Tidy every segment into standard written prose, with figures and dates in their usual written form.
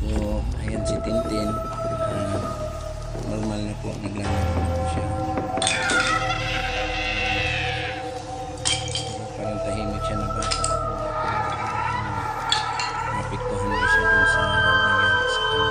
So, ayan si Tintin. Normal na po, naglalaro na po siya. Pero parang tahimik siya na bata. Napiktuhan ba siya dun sa nangyari sa kanya.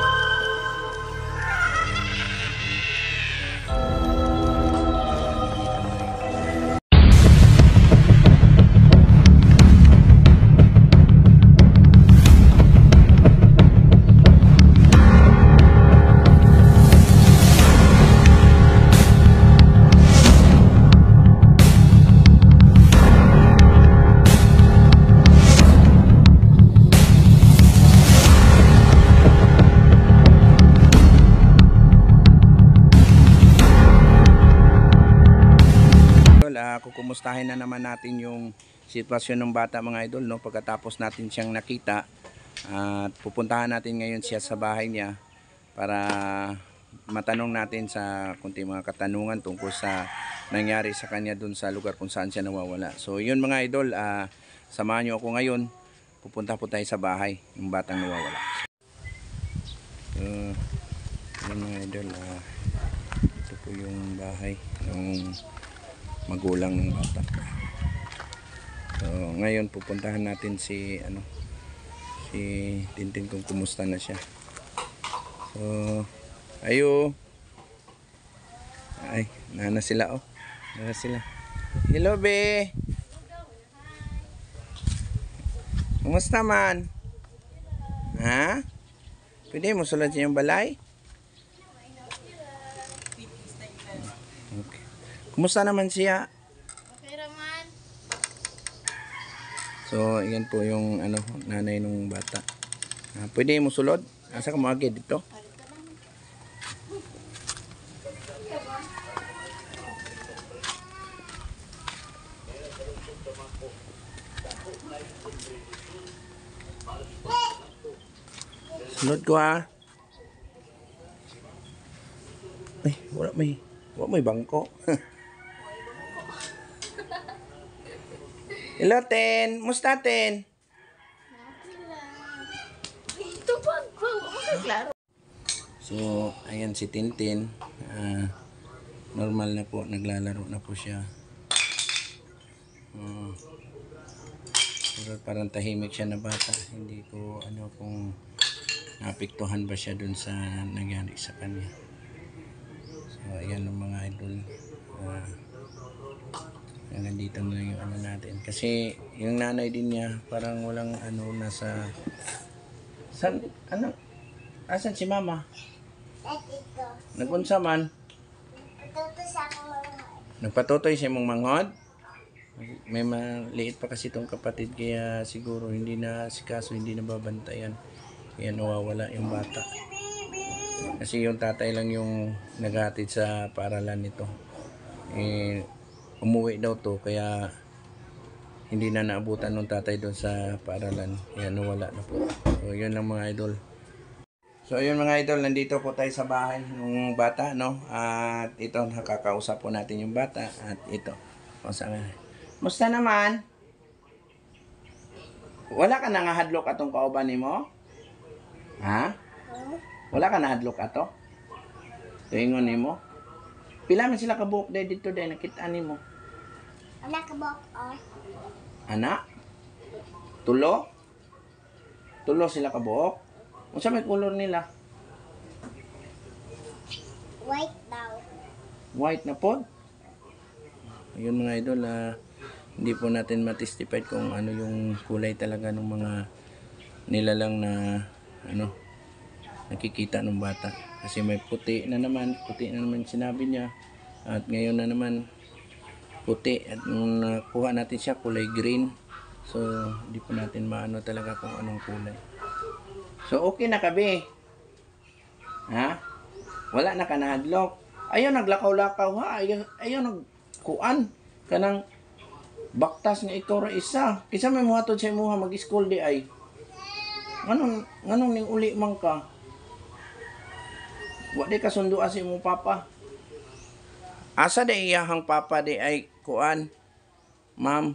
Kukumustahin na naman natin yung sitwasyon ng bata, mga idol, no? Pagkatapos natin siyang nakita at pupuntahan natin ngayon siya sa bahay niya para matanong natin sa kunti mga katanungan tungkol sa nangyari sa kanya dun sa lugar kung saan siya nawawala. So yun mga idol, samahan nyo ako ngayon. Pupunta po tayo sa bahay ng batang nawawala. So yun mga idol, ito po yung bahay ng magulang ng bata. So ngayon pupuntahan natin si Tintin kung kumusta na siya. So ayo. Ay, nana sila oh. Nana sila. Hello be. Kumusta man? Ha? Pwede mo sulat yung balay? Okay. Kumusta naman siya? Okay naman. So, yan po yung nanay nung bata. Pwede mo sulod? Asa ka mo agad dito? Sulod ko ha. Ay, wala may bangko. Hello, Ten. Musta, Ten? Ito pa, klaro. So, ayan si Tintin. Normal na po, naglalaro na po siya. Pero parang tahimik siya na bata. Hindi ko kung napiktuhan ba siya dun sa nangyari sa kanya. So, ayan ang mga idol. Nandito na yung natin. Kasi yung nanay din niya parang walang nasa asan si mama? Nagpunsa man? Nagpatutoy siya mong manghod? May maliit pa kasi itong kapatid kaya siguro hindi na si kaso hindi na babantayan. Kaya nawawala yung bata. Kasi yung tatay lang yung naghatid sa paaralan nito. Umuwi daw to kaya hindi na naabutan ng tatay doon sa paaralan. Kaya nawala na po. So yun lang mga idol. So ayun mga idol, nandito po tayo sa bahay ng bata, no? At ito, nakakausap po natin yung bata. At ito. Musta naman? Wala ka nang hadlok atong kauban nimo? Ha? Wala ka na hadlok ato? Tuingon nimo? Pila man sila kabuok dito dahil nakita nimo? Anak kabuok oh. Anak? Tulo? Tulo sila kabuok? Unsa may color nila? White daw. White na po? Ayun mga idol, hindi po natin matestify kung ano yung kulay talaga ng mga nilalang na nakikita ng bata. Kasi may puti na naman sinabi niya. At ngayon na naman puti. At nung nakuha natin siya, kulay green. So, hindi po natin maano talaga kung anong kulay. So, okay na kabi. Ha? Wala na ka na hadlok. Ayaw naglakaw-lakaw ha. Ayaw nagkuan. Kanang baktas nga ikaw ra isa. Kisa may muhatod sa imuha mag-school di ay. Nganong ning uli man ka? Wa di ka sunduan sa imong papa. Asa da iyahang papa di ay kuan? Ma'am.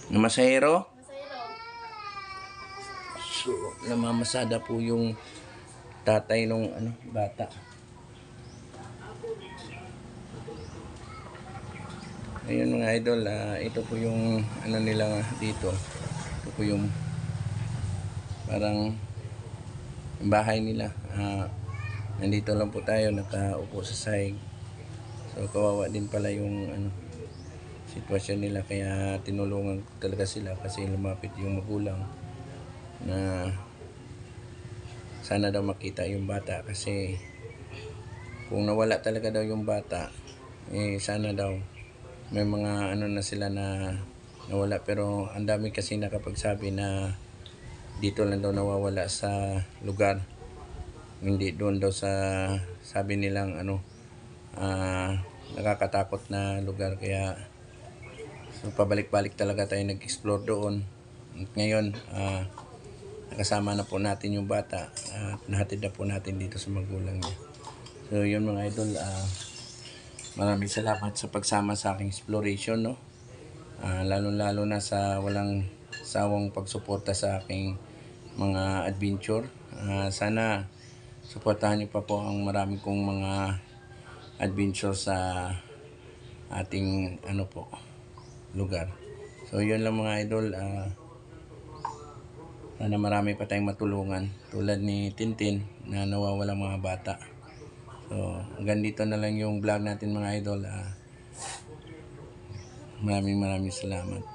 Masahero? So, namamasada po yung tatay nung bata. Ayun mga idol, ito po yung nila dito. Ito po yung parang bahay nila. Nandito lang po tayo, nakaupo sa sahig. So kawawa din pala yung sitwasyon nila, kaya tinulungan ko talaga sila kasi lumapit yung magulang na sana daw makita yung bata, kasi kung nawala talaga daw yung bata, sana daw may mga na sila na nawala, pero ang dami kasi nakapagsabi na dito lang daw nawawala sa lugar, hindi doon daw sa sabi nilang nakakatakot na lugar, kaya so, pabalik-balik talaga tayo nag-explore doon. At ngayon nakasama na po natin yung bata at nahatid na po natin dito sa magulang niya. So yun mga idol, maraming salamat sa pagsama sa aking exploration, no? Lalo na sa walang sawang pagsuporta sa aking mga adventure. Sana suportahan niyo pa po ang marami kong mga adventure sa ating lugar. So yun lang mga idol, sana marami pa tayong matulungan tulad ni Tintin na nawawalang mga bata. So hanggang dito na lang yung vlog natin mga idol. Maraming salamat.